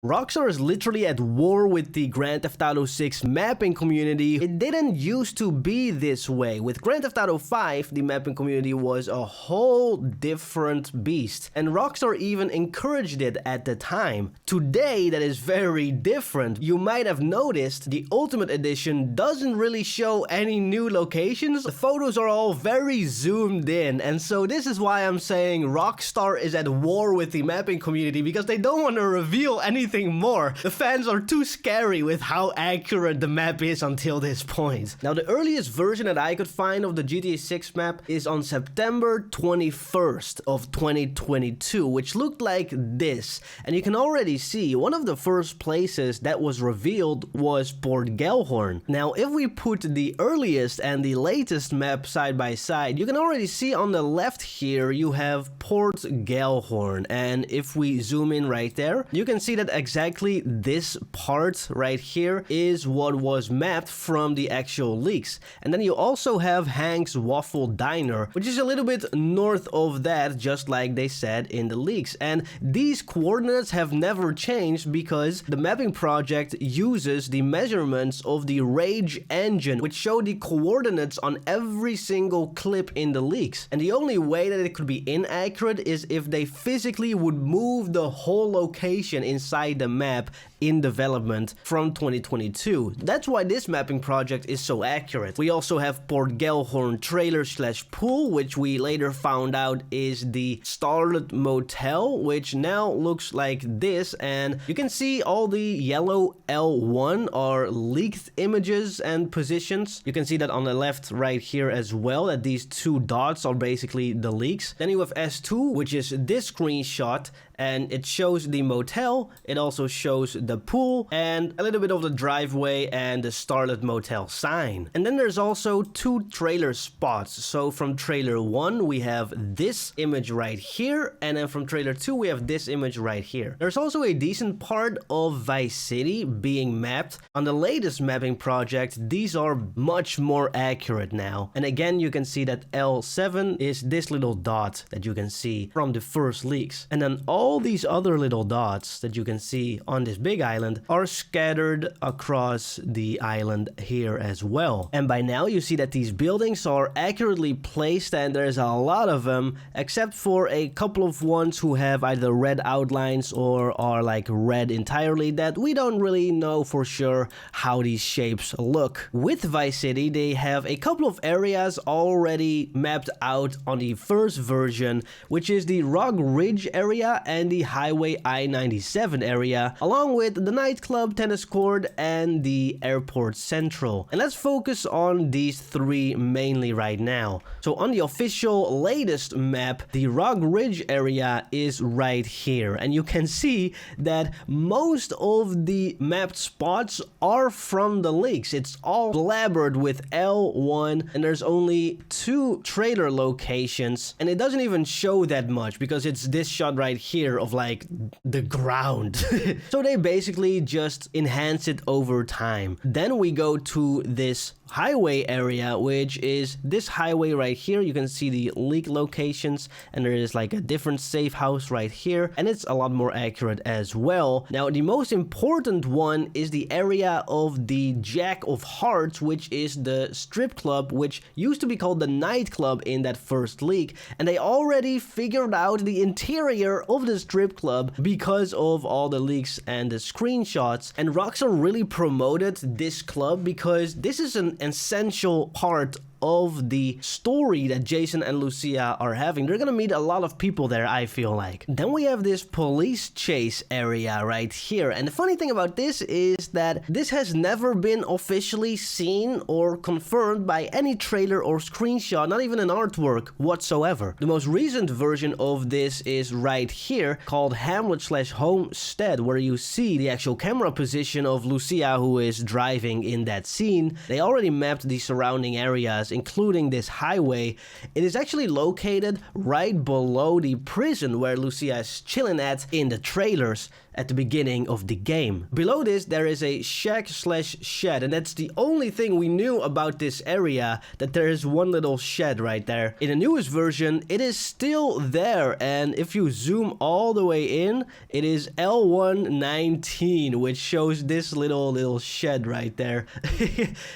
Rockstar is literally at war with the Grand Theft Auto 6 mapping community. It didn't used to be this way. With Grand Theft Auto 5, the mapping community was a whole different beast, and Rockstar even encouraged it at the time. Today, that is very different. You might have noticed the Ultimate Edition doesn't really show any new locations. The photos are all very zoomed in, and so this is why I'm saying Rockstar is at war with the mapping community, because they don't want to reveal anything more. The fans are too scary with how accurate the map is until this point. Now, the earliest version that I could find of the GTA 6 map is on September 21st of 2022, which looked like this. And you can already see one of the first places that was revealed was Port Gellhorn. Now, if we put the earliest and the latest map side by side, you can already see on the left here you have Port Gellhorn. And if we zoom in right there, you can see that exactly this part right here is what was mapped from the actual leaks. And then you also have Hank's Waffle Diner, which is a little bit north of that, just like they said in the leaks. And these coordinates have never changed because the mapping project uses the measurements of the Rage engine, which show the coordinates on every single clip in the leaks. And the only way that it could be inaccurate is if they physically would move the whole location inside the map in development from 2022. That's why this mapping project is so accurate. We also have Port Gellhorn trailer slash pool, which we later found out is the Starlet Motel, which now looks like this, and you can see all the yellow L1 are leaked images and positions. You can see that on the left right here as well, that these two dots are basically the leaks. Then you have S2, which is this screenshot, and it shows the motel. It also shows the pool and a little bit of the driveway and the Starlet Motel sign. And then there's also two trailer spots. So from trailer 1 we have this image right here, and then from trailer 2 we have this image right here. There's also a decent part of Vice City being mapped. On the latest mapping project, these are much more accurate now. And again, you can see that L7 is this little dot that you can see from the first leaks. And then all these other little dots that you can see on this big island are scattered across the island here as well. And by now you see that these buildings are accurately placed, and there's a lot of them, except for a couple of ones who have either red outlines or are like red entirely, that we don't really know for sure how these shapes look. With Vice City, they have a couple of areas already mapped out on the first version, which is the Rock Ridge area and the Highway I-97 area, along with the nightclub, tennis court, and the airport central. And let's focus on these three mainly right now. So on the official latest map, the Rock Ridge area is right here, and you can see that most of the mapped spots are from the leaks. It's all blabbered with L1, and there's only two trailer locations, and it doesn't even show that much because it's this shot right here of like the ground. So they basically just enhance it over time. Then we go to this highway area, which is this highway right here. You can see the leak locations, and there is like a different safe house right here, and it's a lot more accurate as well. Now, the most important one is the area of the Jack of Hearts, which is the strip club, which used to be called the nightclub in that first leak, and they already figured out the interior of the strip club because of all the leaks and the screenshots. And Rockstar really promoted this club because this is an essential part of the story that Jason and Lucia are having. They're gonna meet a lot of people there, I feel like. Then we have this police chase area right here, and the funny thing about this is that this has never been officially seen or confirmed by any trailer or screenshot, not even an artwork whatsoever. The most recent version of this is right here, called Hamlet/Homestead, where you see the actual camera position of Lucia, who is driving in that scene. They already mapped the surrounding areas, including this highway. It is actually located right below the prison where Lucia is chilling at in the trailers. at the beginning of the game. Below this, there is a shack/shed, and that's the only thing we knew about this area, that there is one little shed right there. In the newest version, it is still there, and if you zoom all the way in, it is L119, which shows this little shed right there.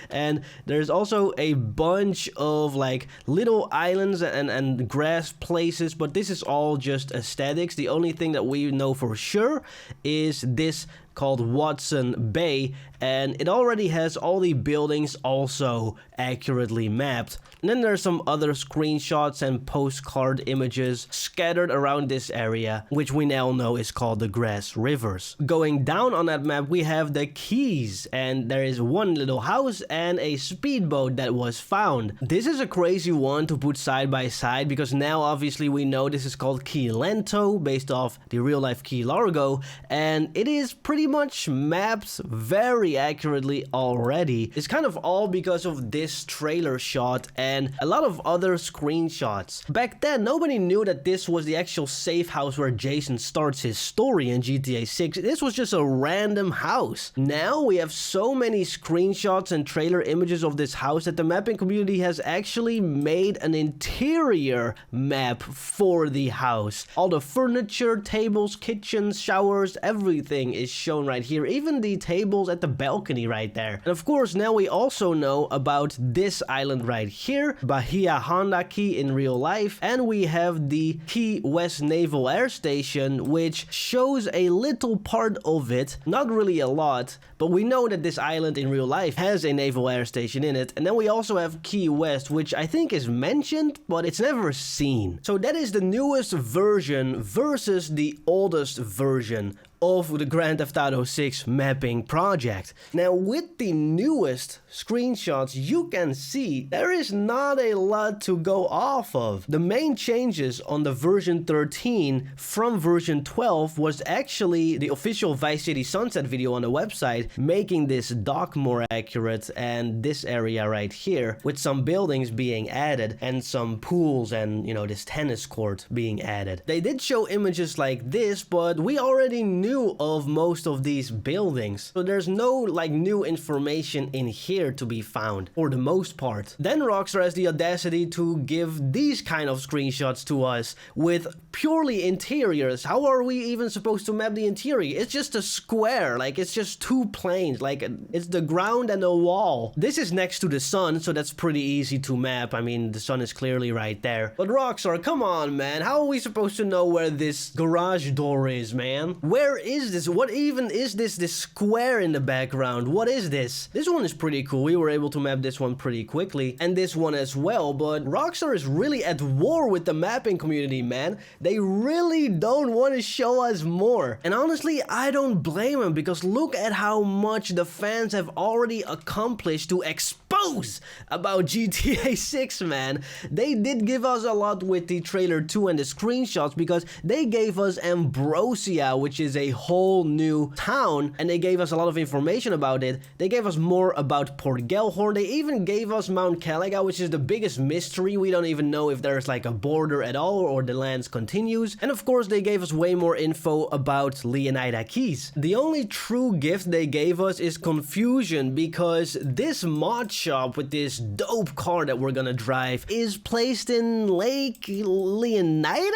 And there's also a bunch of like little islands and grass places, but this is all just aesthetics. The only thing that we know for sure is this called Watson Bay, and it already has all the buildings also accurately mapped. And then there's some other screenshots and postcard images scattered around this area, which we now know is called the Grass Rivers. Going down on that map, we have the Keys, and there is one little house and a speedboat that was found. This is a crazy one to put side by side, because now obviously we know this is called Key Lento, based off the real life Key Largo, and it is pretty much mapped very accurately already. It's kind of all because of this trailer shot and a lot of other screenshots. Back then, nobody knew that this was the actual safe house where Jason starts his story in GTA 6. This was just a random house. Now we have so many screenshots and trailer images of this house that the mapping community has actually made an interior map for the house. All the furniture, tables, kitchens, showers, everything is shown right here. Even the tables at the balcony right there. And of course, now we also know about this island right here, Bahia Honda Key in real life, and we have the Key West Naval Air Station, which shows a little part of it, not really a lot, but we know that this island in real life has a naval air station in it. And then we also have Key West, which I think is mentioned, but it's never seen. So that is the newest version versus the oldest version of the Grand Theft Auto 6 mapping project. Now, with the newest screenshots, you can see there is not a lot to go off of. The main changes on the version 13 from version 12 was actually the official Vice City Sunset video on the website, making this dock more accurate, and this area right here with some buildings being added and some pools and, you know, this tennis court being added. They did show images like this, but we already knew of most of these buildings, so there's no like new information in here to be found for the most part. Then Rockstar has the audacity to give these kind of screenshots to us with purely interiors. How are we even supposed to map the interior? It's just a square, like it's just two planes, like it's the ground and the wall. This is next to the sun, so that's pretty easy to map. I mean, the sun is clearly right there. But Rockstar, come on, man, how are we supposed to know where this garage door is, man? Where is this? What even is this square in the background? What is this? This one is pretty cool. We were able to map this one pretty quickly, and this one as well, but Rockstar is really at war with the mapping community, man. They really don't want to show us more. And honestly, I don't blame them, because look at how much the fans have already accomplished to expose about GTA 6, man. They did give us a lot with the trailer 2 and the screenshots, because they gave us Ambrosia, which is a whole new town, and they gave us a lot of information about it. They gave us more about Port Gellhorn. They even gave us Mount Caliga, which is the biggest mystery. We don't even know if there's like a border at all or the lands continues. And of course, they gave us way more info about Leonida Keys. The only true gift they gave us is confusion, because this mod shop with this dope car that we're gonna drive is placed in Lake Leonida?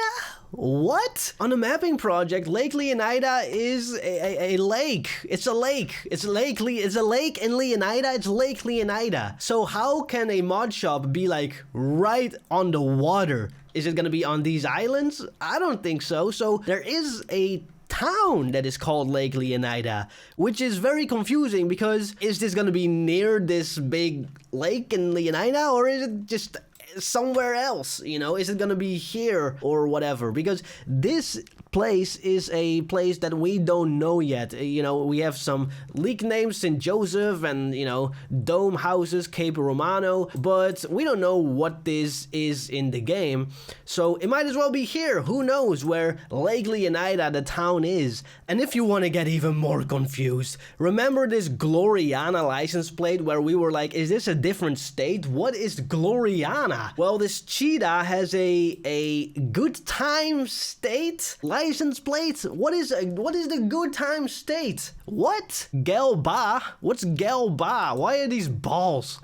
What? On the mapping project, Lake Leonida is a lake. It's a lake. It's a lake in Leonida. It's Lake Leonida. So how can a mod shop be like right on the water? Is it gonna be on these islands? I don't think so. So there is a town that is called Lake Leonida, which is very confusing, because is this gonna be near this big lake in Leonida, or is it just somewhere else? You know, is it gonna be here or whatever? Because this place is a place that we don't know yet. You know, we have some leak names, St. Joseph and, you know, dome houses, Cape Romano, but we don't know what this is in the game. So it might as well be here. Who knows where Lake Leonida, the town, is? And if you want to get even more confused, remember this Gloriana license plate where we were like, is this a different state? What is Gloriana? Well, this cheetah has a good time state license plate? What is the good time state? What? Gelba? What's Gelba? Why are these balls?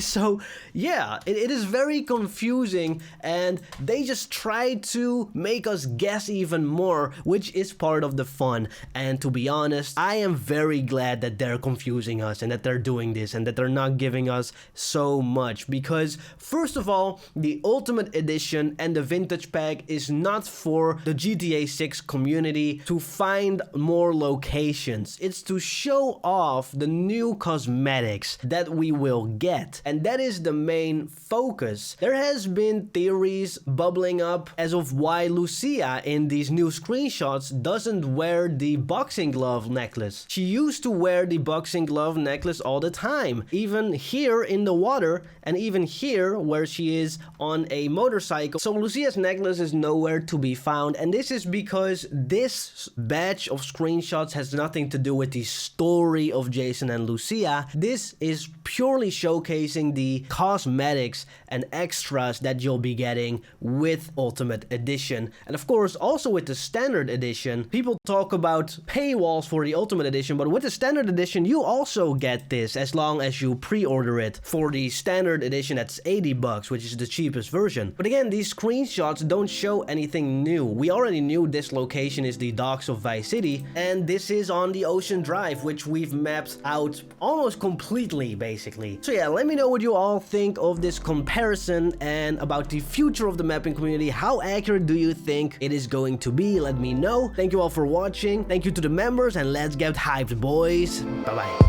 So yeah, it is very confusing, and they just try to make us guess even more, which is part of the fun. And to be honest, I am very glad that they're confusing us and that they're doing this and that they're not giving us so much, because first of all, the Ultimate Edition and the Vintage Pack is not for the GTA 6 community to find more locations. It's to show off the new cosmetics that we will get, and that is the main focus. There has been theories bubbling up as of why Lucia in these new screenshots doesn't wear the boxing glove necklace. She used to wear the boxing glove necklace all the time, even here in the water and even here where she is on a motorcycle. So Lucia's necklace is nowhere to be found, and this is because this batch of screenshots has nothing to do with the story of Jason and Lucia. This is purely showcasing the cosmetics and extras that you'll be getting with Ultimate Edition. And of course, also with the Standard Edition. People talk about paywalls for the Ultimate Edition, but with the Standard Edition, you also get this as long as you pre-order it. For the Standard Edition, that's $80, which is the cheapest version. But again, these screenshots don't show anything new. We already knew this location is the docks of Vice City, and this is on the Ocean Drive, which we've mapped out almost completely, basically. So yeah, let me know what you all think of this comparison and about the future of the mapping community. How accurate do you think it is going to be? Let me know. Thank you all for watching. Thank you to the members, and let's get hyped, boys. Bye-bye.